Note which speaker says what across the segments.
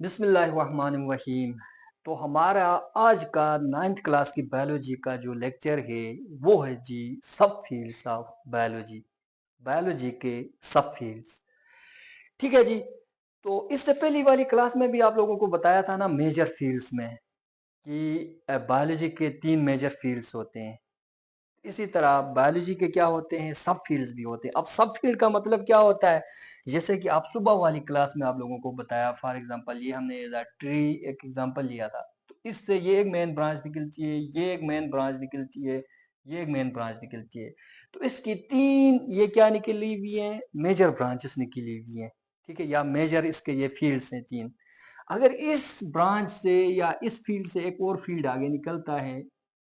Speaker 1: बिस्मिल्लाहिर्रहमानिर्रहीम। तो हमारा आज का 9th क्लास की बायोलॉजी का जो लेक्चर है वो है जी सब फील्ड्स ऑफ बायोलॉजी। बायोलॉजी के सब फील्ड्स। ठीक है जी। तो इससे पहली वाली क्लास में भी आप लोगों को बताया था ना मेजर फील्ड्स में कि बायोलॉजी के 3 मेजर फील्ड्स होते हैं। इसी तरह बायोलॉजी के क्या होते हैं, सब फील्ड्स भी होते हैं। अब सब फील्ड का मतलब क्या होता है, जैसे कि आप सुबह वाली क्लास में आप लोगों को बताया, फॉर एग्जांपल ये हमने एज अ ट्री एक एग्जांपल लिया था। तो इससे ये एक मेन ब्रांच निकलती है, ये एक मेन ब्रांच निकलती है, ये एक मेन ब्रांच निकलती है। तो इसकी तीन ये क्या निकली हुई है, मेजर ब्रांचेस निकली हुई है। ठीक है, या मेजर इसके ये फील्ड्स हैं तीन। अगर इस ब्रांच से या इस फील्ड से एक और फील्ड आगे निकलता है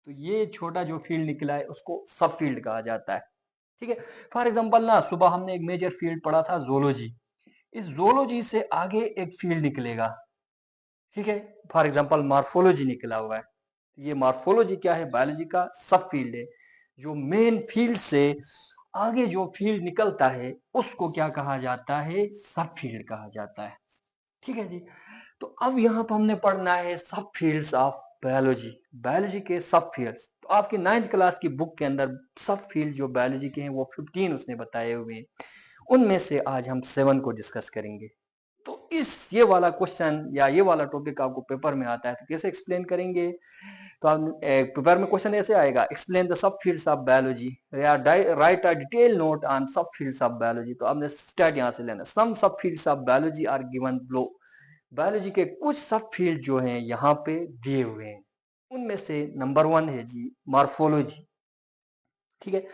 Speaker 1: तो ये छोटा जो फील्ड निकला है उसको सब फील्ड कहा जाता है। ठीक है। फॉर एग्जांपल ना सुबह हमने एक मेजर फील्ड पढ़ा था जोलॉजी। इस जोलॉजी से आगे एक फील्ड निकलेगा। ठीक है। फॉर एग्जांपल मार्फोलॉजी निकला हुआ है। ये मार्फोलॉजी क्या है, बायोलॉजी का सब फील्ड है। जो मेन फील्ड से आगे जो फील्ड निकलता है उसको क्या कहा जाता है, सब फील्ड कहा जाता है। ठीक है जी। तो अब यहाँ पर हमने पढ़ना है सब फील्ड्स ऑफ बायोलॉजी। बायोलॉजी के सब फील्ड्स तो आपकी 9th क्लास की बुक के अंदर सब फील्ड जो बायोलॉजी के हैं वो 15 उसने बताए हुए हैं। उनमें से आज हम 7 को डिस्कस करेंगे। तो ये वाला क्वेश्चन या ये वाला टॉपिक आपको पेपर में आता है तो कैसे एक्सप्लेन करेंगे। तो आप पेपर में क्वेश्चन ऐसे आएगा, explain the sub fields of biology या write a detail note on sub fields of biology. तो आपने स्टार्ट यहाँ से लेना, some sub fields of biology are given below. Biology के कुछ सब फील्ड जो हैं यहाँ पे दिए हुए हैं। उनमें से नंबर 1 है जी मॉर्फोलॉजी। ठीक है।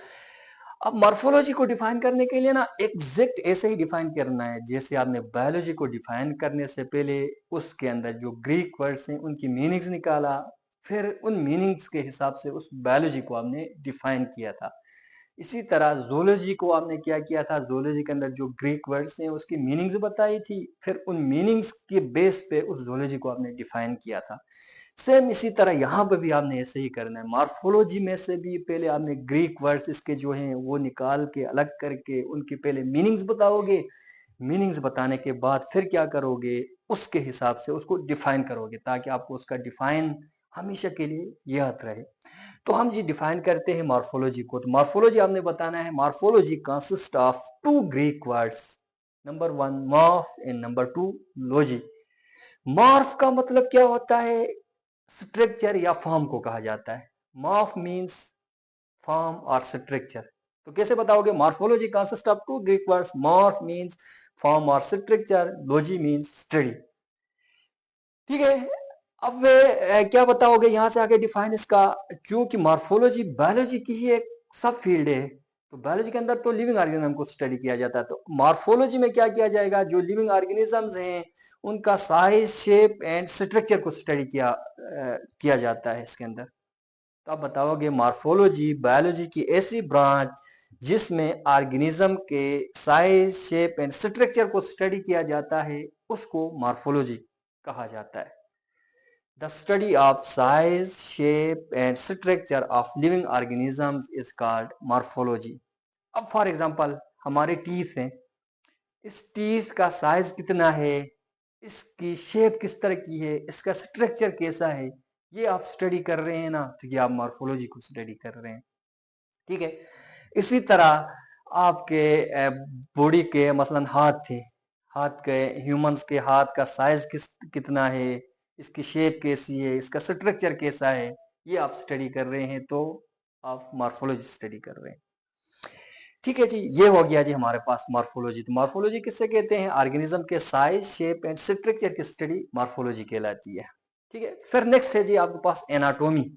Speaker 1: अब मॉर्फोलॉजी को डिफाइन करने के लिए ना एग्जैक्ट ऐसे ही डिफाइन करना है जैसे आपने बायोलॉजी को डिफाइन करने से पहले उसके अंदर जो ग्रीक वर्ड्स हैं उनकी मीनिंग्स निकाला, फिर उन मीनिंग्स के हिसाब से उस बायोलॉजी को आपने डिफाइन किया था। इसी तरह ज़ूलॉजी को आपने क्या किया था, ज़ूलॉजी के अंदर जो ग्रीक वर्ड्स हैं उसकी मीनिंग्स बताई थी, फिर उन मीनिंग्स के बेस पे उस ज़ूलॉजी को आपने डिफाइन किया था। सेम इसी तरह यहाँ पे भी आपने ऐसे ही करना है। मॉर्फोलॉजी में से भी पहले आपने ग्रीक वर्ड्स इसके जो हैं वो निकाल के अलग करके उनकी पहले मीनिंग्स बताओगे। मीनिंग्स बताने के बाद फिर क्या करोगे, उसके हिसाब से उसको डिफाइन करोगे ताकि आपको उसका डिफाइन हमेशा के लिए याद रहे। तो हम जी डिफाइन करते हैं मॉर्फोलॉजी को। तो मॉर्फोलॉजी आपने बताना है, morphology consist of 2 Greek words, number 1 morph and number 2 logy. Morph का मतलब क्या होता है, स्ट्रक्चर या फॉर्म को कहा जाता है। मॉर्फ मींस फॉर्म और स्ट्रक्चर। तो कैसे बताओगे, morphology consist of 2 Greek words, morph means form और स्ट्रक्चर, लॉजी मींस स्टडी। ठीक है। अब क्या बताओगे यहाँ से आगे डिफाइन इसका। क्योंकि मॉर्फोलॉजी बायोलॉजी की ही एक सब फील्ड है, तो बायोलॉजी के अंदर तो लिविंग ऑर्गेनिज्म को स्टडी किया जाता है, तो मॉर्फोलॉजी में क्या किया जाएगा, जो लिविंग ऑर्गेनिजम्स हैं उनका साइज शेप एंड स्ट्रक्चर को स्टडी किया जाता है इसके अंदर। तो आप बताओगे मॉर्फोलॉजी बायोलॉजी की ऐसी ब्रांच जिसमें ऑर्गेनिज्म के साइज शेप एंड स्ट्रक्चर को स्टडी किया जाता है उसको मॉर्फोलॉजी कहा जाता है। The study of size, shape and structure of living organisms is called morphology. अब फॉर एग्जांपल हमारे टीथ हैं, इस टीथ का साइज कितना है, इसकी शेप किस तरह की है, इसका स्ट्रक्चर कैसा है, ये आप स्टडी कर रहे हैं ना, तो ये आप मॉर्फोलॉजी को स्टडी कर रहे हैं। ठीक है। इसी तरह आपके बॉडी के मसलन हाथ थे, हाथ के ह्यूमंस के हाथ का साइज कितना है, इसकी शेप कैसी है, इसका स्ट्रक्चर कैसा है, ये आप स्टडी कर रहे हैं तो आप मॉर्फोलॉजी स्टडी कर रहे हैं। ठीक है जी, ये हो गया जी हमारे पास मॉर्फोलॉजी। तो मॉर्फोलॉजी किससे कहते हैं, ऑर्गेनिज्म के साइज शेप एंड स्ट्रक्चर की स्टडी मॉर्फोलॉजी कहलाती है। ठीक है। फिर नेक्स्ट है जी आपके पास एनाटोमी।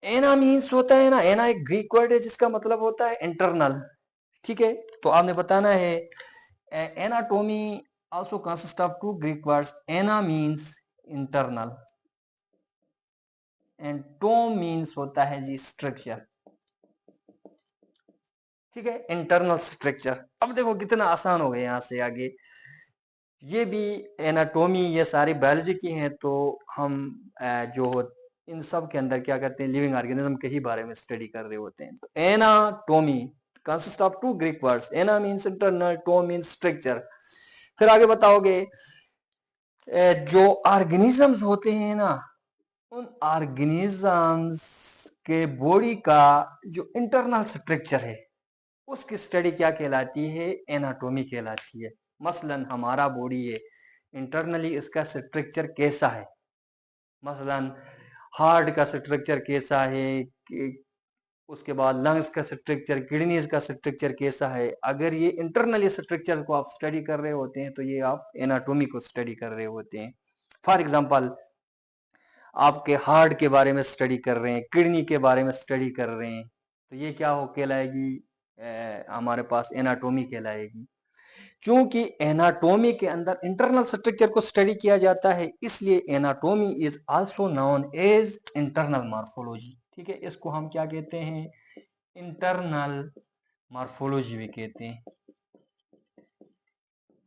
Speaker 1: एना मीन्स होता है ना, एना एक ग्रीक वर्ड है जिसका मतलब होता है इंटरनल। ठीक है। तो आपने बताना है anatomy also consist of 2 Greek words, ana means internal and tome means होता है जी स्ट्रक्चर। ठीक है, इंटरनल स्ट्रक्चर। अब देखो कितना आसान हो गया यहाँ से आगे, ये भी एनाटोमी ये सारी बायोलॉजी की हैं, तो हम जो इन सब के अंदर क्या करते हैं, लिविंग ऑर्गेनिज्म के ही बारे में स्टडी कर रहे होते हैं। तो anatomy consist of 2 Greek words, ana means internal, tome means structure. फिर आगे बताओगे जो ऑर्गेनिजम्स होते हैं ना, उन ऑर्गेनिजम्स के बॉडी का जो इंटरनल स्ट्रक्चर है, उसकी स्टडी क्या कहलाती है? एनाटॉमी कहलाती है। मसलन हमारा बॉडी है, इंटरनली इसका स्ट्रक्चर कैसा है? मसलन हार्ट का स्ट्रक्चर कैसा है, उसके बाद लंग्स का स्ट्रक्चर, किडनीज का स्ट्रक्चर कैसा है? अगर ये इंटरनली स्ट्रक्चर को आप स्टडी कर रहे होते हैं तो ये आप एनाटॉमी को स्टडी कर रहे होते हैं। फॉर एग्जांपल, आपके हार्ट के बारे में स्टडी कर रहे हैं, किडनी के बारे में स्टडी कर रहे हैं, तो ये क्या हो कहलाएगी? हमारे पास एनाटॉमी कहलाएगी। क्योंकि एनाटॉमी के अंदर इंटरनल स्ट्रक्चर को स्टडी किया जाता है, इसलिए anatomy is also known as internal morphology. ठीक है, इसको हम क्या कहते हैं? इंटरनल मॉर्फोलॉजी भी कहते हैं।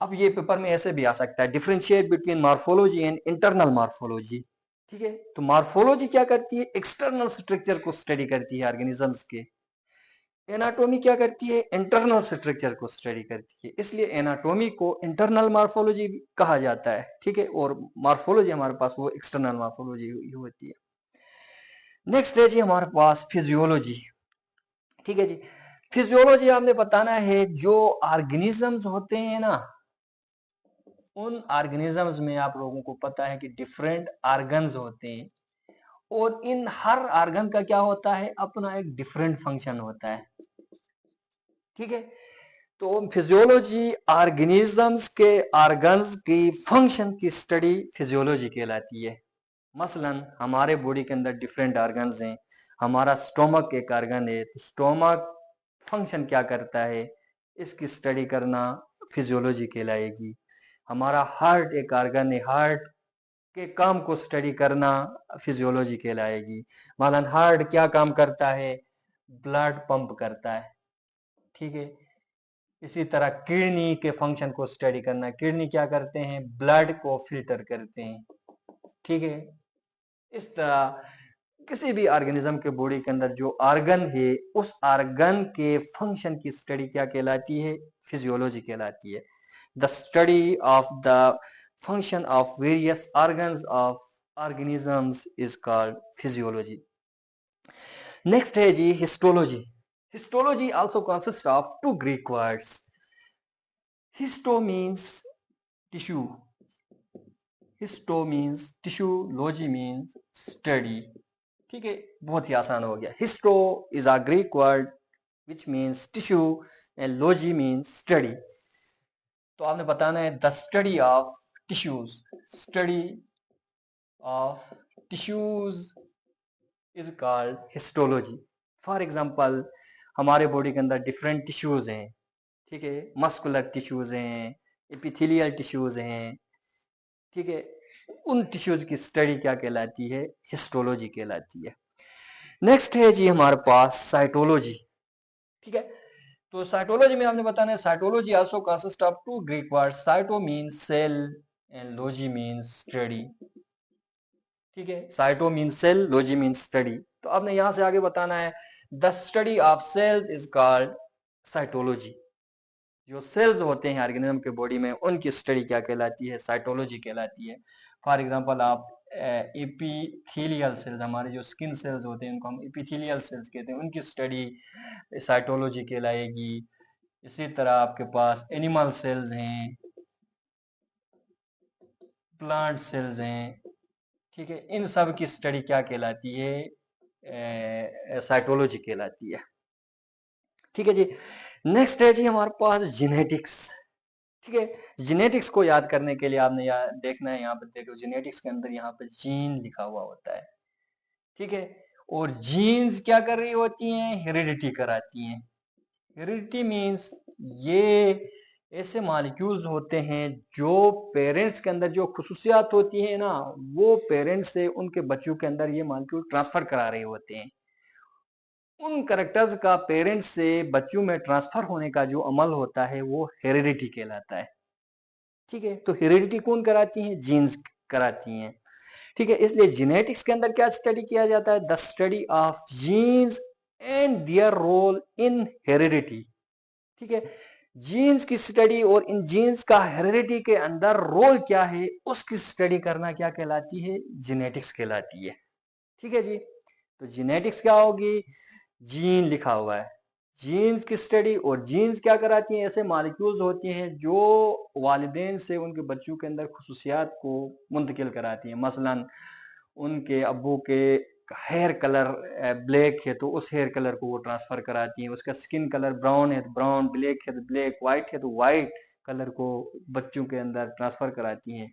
Speaker 1: अब ये पेपर में ऐसे भी आ सकता है, differentiate between morphology and internal morphology. ठीक है, तो मॉर्फोलॉजी क्या करती है? एक्सटर्नल स्ट्रक्चर को स्टडी करती है ऑर्गेनिजम्स के। एनाटॉमी क्या करती है? इंटरनल स्ट्रक्चर को स्टडी करती है, इसलिए एनाटॉमी को इंटरनल मॉर्फोलॉजी कहा जाता है। ठीक है, और मॉर्फोलॉजी हमारे पास वो एक्सटर्नल मॉर्फोलॉजी होती है। नेक्स्ट है जी हमारे पास फिजियोलॉजी। ठीक है जी, फिजियोलॉजी आपने बताना है जो ऑर्गेनिजम्स होते हैं ना, उन ऑर्गेनिजम्स में आप लोगों को पता है कि डिफरेंट ऑर्गन्स होते हैं, और इन हर ऑर्गन का क्या होता है? अपना एक डिफरेंट फंक्शन होता है। ठीक है, तो फिजियोलॉजी ऑर्गेनिजम्स के ऑर्गन्स की फंक्शन की स्टडी फिजियोलॉजी कहलाती है। मसलन हमारे बॉडी के अंदर डिफरेंट ऑर्गन्स हैं। हमारा स्टोमक एक ऑर्गन है, तो स्टोमक फंक्शन क्या करता है, इसकी स्टडी करना फिजियोलॉजी कहलाएगी। हमारा हार्ट एक ऑर्गन है, हार्ट के काम को स्टडी करना फिजियोलॉजी कहलाएगी। मसलन हार्ट क्या काम करता है? ब्लड पंप करता है। ठीक है, इसी तरह किडनी के फंक्शन को स्टडी करना, किडनी क्या करते हैं? ब्लड को फिल्टर करते हैं। ठीक है, इस तरह किसी भी ऑर्गेनिज्म के बॉडी के अंदर जो ऑर्गन है, उस ऑर्गन के फंक्शन की स्टडी क्या कहलाती है? फिजियोलॉजी कहलाती है। The study of the function of various organs of organisms is called physiology. Next है जी histology. Histology also consist of two Greek words. Histo means tissue, histo means tissue, logy means study. ठीक है, बहुत ही आसान हो गया। Histo is a Greek word which means tissue and logy means study. तो आपने बताना है the study of tissues, study of tissues is called histology. For example, हमारे बॉडी के अंदर डिफरेंट टिश्यूज हैं। ठीक है, मस्कुलर टिश्यूज हैं, एपिथेलियल टिश्यूज हैं। ठीक है, उन टिश्यूज की स्टडी क्या कहलाती है? हिस्टोलॉजी कहलाती है। नेक्स्ट है जी हमारे पास साइटोलॉजी। ठीक है, तो साइटोलॉजी में आपने बताना है cytology also consist of two Greek word, cyto means cell and logy means study. ठीक है, cyto means cell, logy means study. तो आपने यहां से आगे बताना है the study of cells is called cytology. जो सेल्स होते हैं ऑर्गेनिज्म के बॉडी में, उनकी स्टडी क्या कहलाती है? साइटोलॉजी कहलाती है। फॉर एग्जांपल, आप एपिथेलियल सेल्स, हमारे जो स्किन सेल्स होते हैं उनको हम एपिथेलियल सेल्स कहते हैं, उनकी स्टडी साइटोलॉजी कहलाएगी। इसी तरह आपके पास एनिमल सेल्स हैं, प्लांट सेल्स हैं। ठीक है, इन सब की स्टडी क्या कहलाती है? साइटोलॉजी कहलाती है। ठीक है जी, नेक्स्ट है जी हमारे पास जेनेटिक्स। ठीक है, जेनेटिक्स को याद करने के लिए आपने यार देखना है, यहाँ पे देखो जेनेटिक्स के अंदर यहाँ पे जीन लिखा हुआ होता है। ठीक है, और जीन्स क्या कर रही होती हैं? हेरिडिटी कराती हैं। हेरिडिटी मीन्स ये ऐसे मॉलिक्यूल्स होते हैं जो पेरेंट्स के अंदर जो खुसूसियात होती है ना, वो पेरेंट्स से उनके बच्चों के अंदर ये मॉलिक्यूल ट्रांसफर करा रहे होते हैं। उन करेक्टर्स का पेरेंट्स से बच्चों में ट्रांसफर होने का जो अमल होता है वो हेरिडिटी कहलाता है। ठीक है, तो हेरिडिटी कौन कराती है? जीन्स कराती हैं। ठीक है, इसलिए जेनेटिक्स के अंदर क्या स्टडी किया जाता है? The study of genes and their role in heredity. ठीक है, जीन्स की स्टडी और इन जीन्स का हेरिडिटी के अंदर रोल क्या है उसकी स्टडी करना क्या कहलाती है, जेनेटिक्स कहलाती है। ठीक है जी। तो जेनेटिक्स क्या होगी, जीन लिखा हुआ है, जीन्स की स्टडी। और जीन्स क्या कराती हैं, ऐसे मॉलिक्यूल्स होती हैं जो वालिदैन से उनके बच्चों के अंदर खुसूसियात को मुंतकिल कराती हैं। मसलन उनके अब्बू के हेयर कलर ब्लैक है तो उस हेयर कलर को वो ट्रांसफर कराती हैं, उसका स्किन कलर ब्राउन है तो ब्राउन, ब्लैक है तो ब्लैक, व्हाइट है तो व्हाइट कलर को बच्चों के अंदर ट्रांसफर कराती हैं।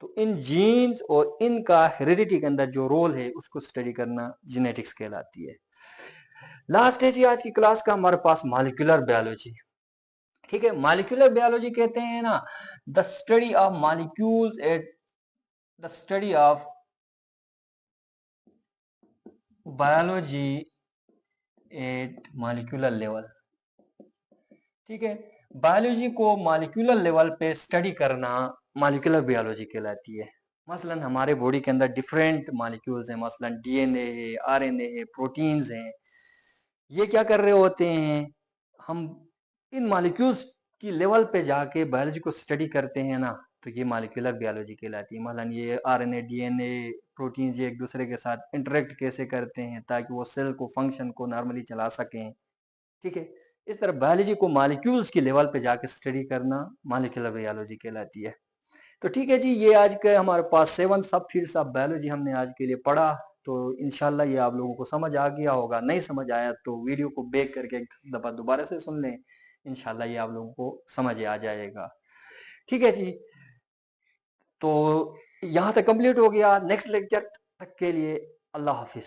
Speaker 1: तो इन जीन्स और इनका हेरिडिटी के अंदर जो रोल है उसको स्टडी करना जेनेटिक्स कहलाती है। लास्ट है जी आज की क्लास का हमारे पास मॉलिक्यूलर बायोलॉजी। ठीक है, मॉलिक्यूलर बायोलॉजी कहते हैं ना, the study of molecules at the study of biology eight molecular level. ठीक है, बायोलॉजी को मॉलिक्यूलर लेवल पे स्टडी करना मॉलिक्यूलर बायोलॉजी कहलाती है। मसलन हमारे बॉडी के अंदर डिफरेंट मॉलिक्यूल्स हैं, मसलन डीएनए है, आरएनए है, प्रोटीन्स हैं। ये क्या कर रहे होते हैं, हम इन मॉलिक्यूल्स की लेवल पे जाके बायोलॉजी को स्टडी करते हैं ना, तो ये मॉलिक्यूलर बायोलॉजी कहलाती है। मसलन ये आरएनए, डीएनए, प्रोटीन्स ये एक दूसरे के साथ इंटरेक्ट कैसे करते हैं ताकि वो सेल को फंक्शन को नॉर्मली चला सकें। ठीक है, इस तरह बायोलॉजी को मॉलिक्यूल्स की लेवल पे जाके स्टडी करना मॉलिक्यूलर बायोलॉजी कहलाती है। तो ठीक है जी, ये आज के हमारे पास 7 सब फील्ड्स ऑफ बायोलॉजी हमने आज के लिए पढ़ा। तो इंशाल्लाह ये आप लोगों को समझ आ गया होगा, नहीं समझ आया तो वीडियो को बैक करके एक दफा दोबारा से सुन लें, इंशाल्लाह ये आप लोगों को समझ आ जाएगा। ठीक है जी, तो यहाँ तक कंप्लीट हो गया। नेक्स्ट लेक्चर तक के लिए अल्लाह हाफिज।